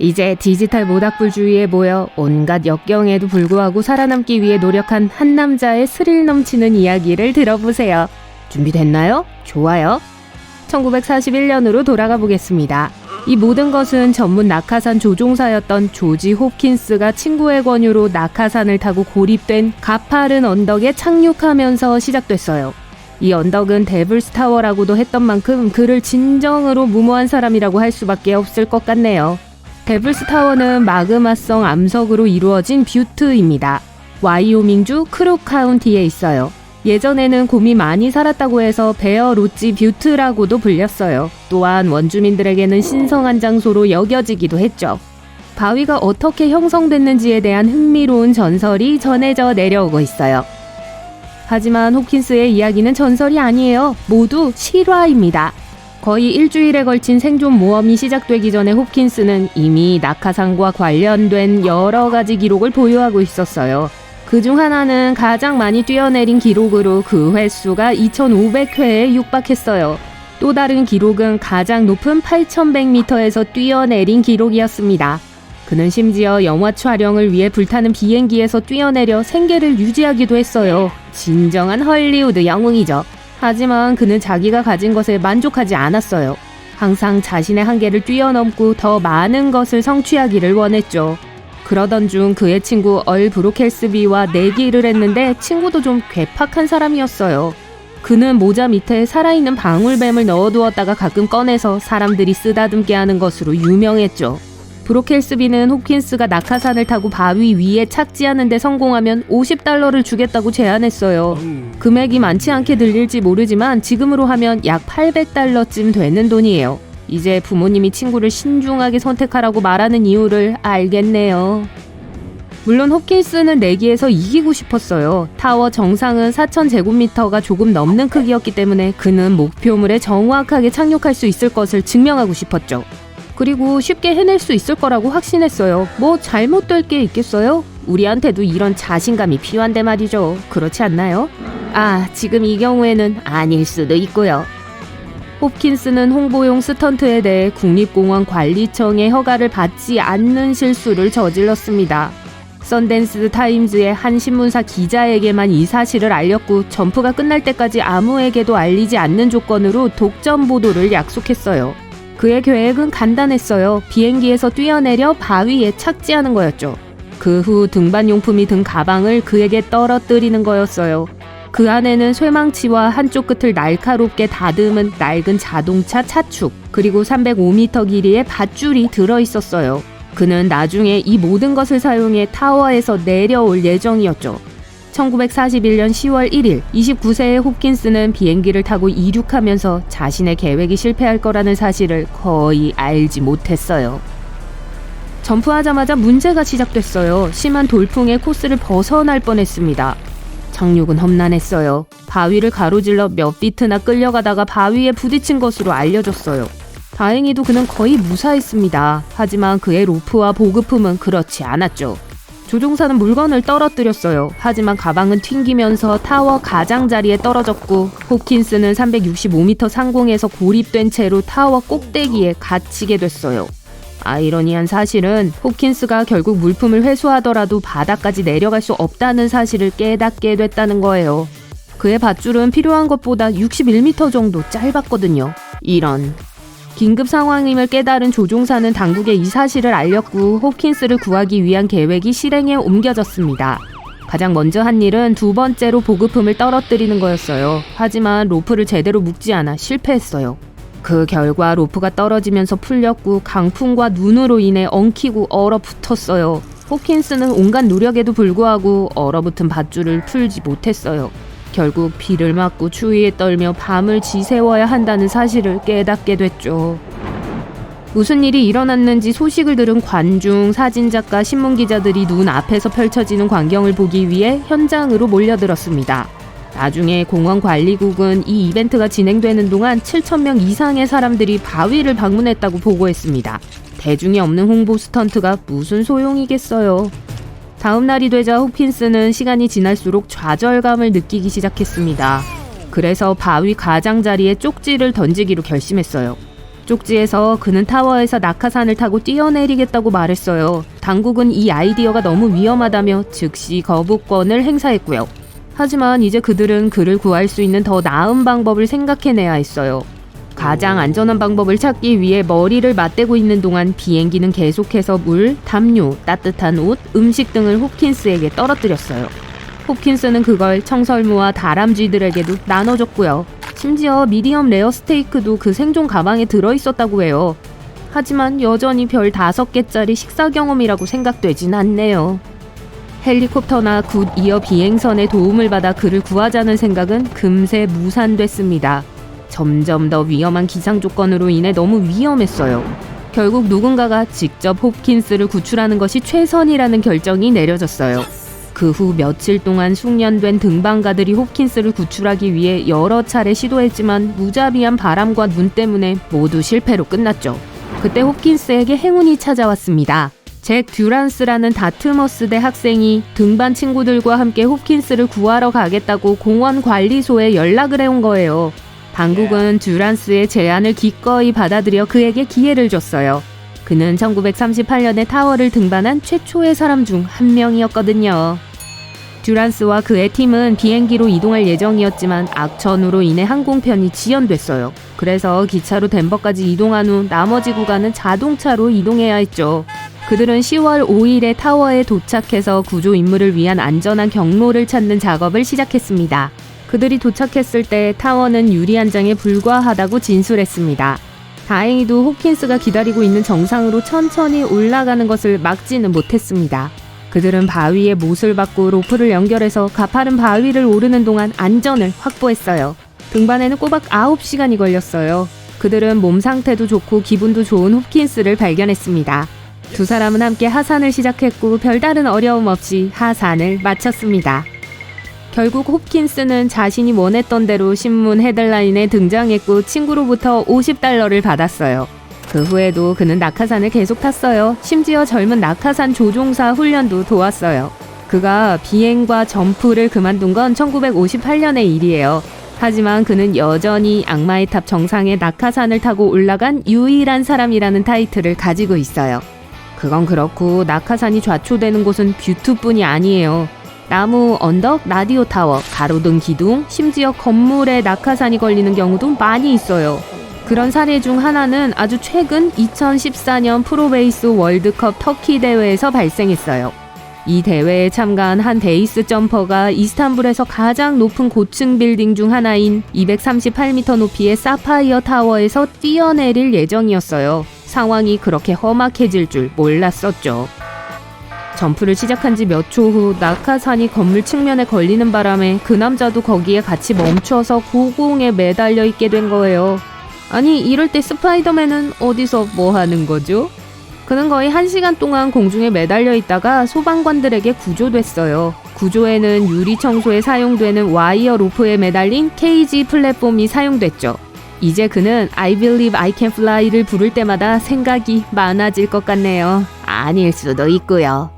이제 디지털 모닥불주위에 모여 온갖 역경에도 불구하고 살아남기 위해 노력한 한 남자의 스릴 넘치는 이야기를 들어보세요. 준비됐나요? 좋아요. 1941년으로 돌아가 보겠습니다. 이 모든 것은 전문 낙하산 조종사였던 조지 홉킨스가 친구의 권유로 낙하산을 타고 고립된 가파른 언덕에 착륙하면서 시작됐어요. 이 언덕은 데블스 타워라고도 했던 만큼 그를 진정으로 무모한 사람이라고 할 수밖에 없을 것 같네요. 데블스 타워는 마그마성 암석으로 이루어진 뷰트입니다. 와이오밍주 크룩 카운티에 있어요. 예전에는 곰이 많이 살았다고 해서 베어 로지 뷰트라고도 불렸어요. 또한 원주민들에게는 신성한 장소로 여겨지기도 했죠. 바위가 어떻게 형성됐는지에 대한 흥미로운 전설이 전해져 내려오고 있어요. 하지만 홉킨스의 이야기는 전설이 아니에요. 모두 실화입니다. 거의 일주일에 걸친 생존 모험이 시작되기 전에 홉킨스는 이미 낙하산과 관련된 여러 가지 기록을 보유하고 있었어요. 그중 하나는 가장 많이 뛰어내린 기록으로 그 횟수가 2,500회에 육박했어요. 또 다른 기록은 가장 높은 8,100m에서 뛰어내린 기록이었습니다. 그는 심지어 영화 촬영을 위해 불타는 비행기에서 뛰어내려 생계를 유지하기도 했어요. 진정한 헐리우드 영웅이죠. 하지만 그는 자기가 가진 것에 만족하지 않았어요. 항상 자신의 한계를 뛰어넘고 더 많은 것을 성취하기를 원했죠. 그러던 중 그의 친구 얼 브로켈스비와 내기를 했는데 친구도 좀 괴팍한 사람이었어요. 그는 모자 밑에 살아있는 방울뱀을 넣어두었다가 가끔 꺼내서 사람들이 쓰다듬게 하는 것으로 유명했죠. 브로켈스비는 홉킨스가 낙하산을 타고 바위 위에 착지하는 데 성공하면 $50를 주겠다고 제안했어요. 금액이 많지 않게 들릴지 모르지만 지금으로 하면 약 $800쯤 되는 돈이에요. 이제 부모님이 친구를 신중하게 선택하라고 말하는 이유를 알겠네요. 물론 홉킨스는 내기에서 이기고 싶었어요. 타워 정상은 4,000제곱미터가 조금 넘는 크기였기 때문에 그는 목표물에 정확하게 착륙할 수 있을 것을 증명하고 싶었죠. 그리고 쉽게 해낼 수 있을 거라고 확신했어요. 뭐 잘못될 게 있겠어요? 우리한테도 이런 자신감이 필요한데 말이죠. 그렇지 않나요? 지금 이 경우에는 아닐 수도 있고요. 홉킨스는 홍보용 스턴트에 대해 국립공원 관리청의 허가를 받지 않는 실수를 저질렀습니다. 선댄스 타임즈의 한 신문사 기자에게만 이 사실을 알렸고 점프가 끝날 때까지 아무에게도 알리지 않는 조건으로 독점 보도를 약속했어요. 그의 계획은 간단했어요. 비행기에서 뛰어내려 바위에 착지하는 거였죠. 그 후 등반용품이 든 가방을 그에게 떨어뜨리는 거였어요. 그 안에는 쇠망치와 한쪽 끝을 날카롭게 다듬은 낡은 자동차 차축, 그리고 305m 길이의 밧줄이 들어있었어요. 그는 나중에 이 모든 것을 사용해 타워에서 내려올 예정이었죠. 1941년 10월 1일 29세의 홉킨스는 비행기를 타고 이륙하면서 자신의 계획이 실패할 거라는 사실을 거의 알지 못했어요. 점프하자마자 문제가 시작됐어요. 심한 돌풍에 코스를 벗어날 뻔했습니다. 착륙은 험난했어요. 바위를 가로질러 몇 피트나 끌려가다가 바위에 부딪힌 것으로 알려졌어요. 다행히도 그는 거의 무사했습니다. 하지만 그의 로프와 보급품은 그렇지 않았죠. 조종사는 물건을 떨어뜨렸어요. 하지만 가방은 튕기면서 타워 가장자리에 떨어졌고 홉킨스는 365m 상공에서 고립된 채로 타워 꼭대기에 갇히게 됐어요. 아이러니한 사실은 홉킨스가 결국 물품을 회수하더라도 바닥까지 내려갈 수 없다는 사실을 깨닫게 됐다는 거예요. 그의 밧줄은 필요한 것보다 61m 정도 짧았거든요. 이런. 긴급 상황임을 깨달은 조종사는 당국에 이 사실을 알렸고 홉킨스를 구하기 위한 계획이 실행에 옮겨졌습니다. 가장 먼저 한 일은 두 번째로 보급품을 떨어뜨리는 거였어요. 하지만 로프를 제대로 묶지 않아 실패했어요. 그 결과 로프가 떨어지면서 풀렸고 강풍과 눈으로 인해 엉키고 얼어붙었어요. 홉킨스는 온갖 노력에도 불구하고 얼어붙은 밧줄을 풀지 못했어요. 결국 비를 맞고 추위에 떨며 밤을 지새워야 한다는 사실을 깨닫게 됐죠. 무슨 일이 일어났는지 소식을 들은 관중, 사진작가, 신문기자들이 눈 앞에서 펼쳐지는 광경을 보기 위해 현장으로 몰려들었습니다. 나중에 공원관리국은 이 이벤트가 진행되는 동안 7,000명 이상의 사람들이 바위를 방문했다고 보고했습니다. 대중이 없는 홍보 스턴트가 무슨 소용이겠어요. 다음 날이 되자 홉킨스는 시간이 지날수록 좌절감을 느끼기 시작했습니다. 그래서 바위 가장자리에 쪽지를 던지기로 결심했어요. 쪽지에서 그는 타워에서 낙하산을 타고 뛰어내리겠다고 말했어요. 당국은 이 아이디어가 너무 위험하다며 즉시 거부권을 행사했고요. 하지만 이제 그들은 그를 구할 수 있는 더 나은 방법을 생각해내야 했어요. 가장 안전한 방법을 찾기 위해 머리를 맞대고 있는 동안 비행기는 계속해서 물, 담요, 따뜻한 옷, 음식 등을 홉킨스에게 떨어뜨렸어요. 홉킨스는 그걸 청설모와 다람쥐들에게도 나눠줬고요. 심지어 미디엄 레어 스테이크도 그 생존 가방에 들어있었다고 해요. 하지만 여전히 별 5개짜리 식사 경험이라고 생각되진 않네요. 헬리콥터나 굿 이어 비행선의 도움을 받아 그를 구하자는 생각은 금세 무산됐습니다. 점점 더 위험한 기상 조건으로 인해 너무 위험했어요. 결국 누군가가 직접 홉킨스를 구출하는 것이 최선이라는 결정이 내려졌어요. 그 후 며칠 동안 숙련된 등반가들이 홉킨스를 구출하기 위해 여러 차례 시도했지만 무자비한 바람과 눈 때문에 모두 실패로 끝났죠. 그때 홉킨스에게 행운이 찾아왔습니다. 잭 듀란스라는 다트머스대 학생이 등반 친구들과 함께 홉킨스를 구하러 가겠다고 공원 관리소에 연락을 해온 거예요. 당국은 듀란스의 제안을 기꺼이 받아들여 그에게 기회를 줬어요. 그는 1938년에 타워를 등반한 최초의 사람 중 한 명이었거든요. 듀란스와 그의 팀은 비행기로 이동할 예정이었지만 악천후로 인해 항공편이 지연됐어요. 그래서 기차로 덴버까지 이동한 후 나머지 구간은 자동차로 이동해야 했죠. 그들은 10월 5일에 타워에 도착해서 구조 임무를 위한 안전한 경로를 찾는 작업을 시작했습니다. 그들이 도착했을 때 타워는 유리 한 장에 불과하다고 진술했습니다. 다행히도 홉킨스가 기다리고 있는 정상으로 천천히 올라가는 것을 막지는 못했습니다. 그들은 바위에 못을 박고 로프를 연결해서 가파른 바위를 오르는 동안 안전을 확보했어요. 등반에는 꼬박 9시간이 걸렸어요. 그들은 몸 상태도 좋고 기분도 좋은 홉킨스를 발견했습니다. 두 사람은 함께 하산을 시작했고 별다른 어려움 없이 하산을 마쳤습니다. 결국 홉킨스는 자신이 원했던 대로 신문 헤드라인에 등장했고 친구로부터 $50를 받았어요. 그 후에도 그는 낙하산을 계속 탔어요. 심지어 젊은 낙하산 조종사 훈련도 도왔어요. 그가 비행과 점프를 그만둔 건 1958년의 일이에요. 하지만 그는 여전히 악마의 탑 정상에 낙하산을 타고 올라간 유일한 사람이라는 타이틀을 가지고 있어요. 그건 그렇고 낙하산이 좌초되는 곳은 뷰투뿐이 아니에요. 나무, 언덕, 라디오 타워, 가로등 기둥, 심지어 건물에 낙하산이 걸리는 경우도 많이 있어요. 그런 사례 중 하나는 아주 최근 2014년 프로베이스 월드컵 터키 대회에서 발생했어요. 이 대회에 참가한 한 베이스 점퍼가 이스탄불에서 가장 높은 고층 빌딩 중 하나인 238m 높이의 사파이어 타워에서 뛰어내릴 예정이었어요. 상황이 그렇게 험악해질 줄 몰랐었죠. 점프를 시작한 지 몇 초 후 낙하산이 건물 측면에 걸리는 바람에 그 남자도 거기에 같이 멈춰서 고공에 매달려 있게 된 거예요. 아니, 이럴 때 스파이더맨은 어디서 뭐 하는 거죠? 그는 거의 1시간 동안 공중에 매달려 있다가 소방관들에게 구조됐어요. 구조에는 유리 청소에 사용되는 와이어 로프에 매달린 케이지 플랫폼이 사용됐죠. 이제 그는 I believe I can fly를 부를 때마다 생각이 많아질 것 같네요. 아닐 수도 있고요.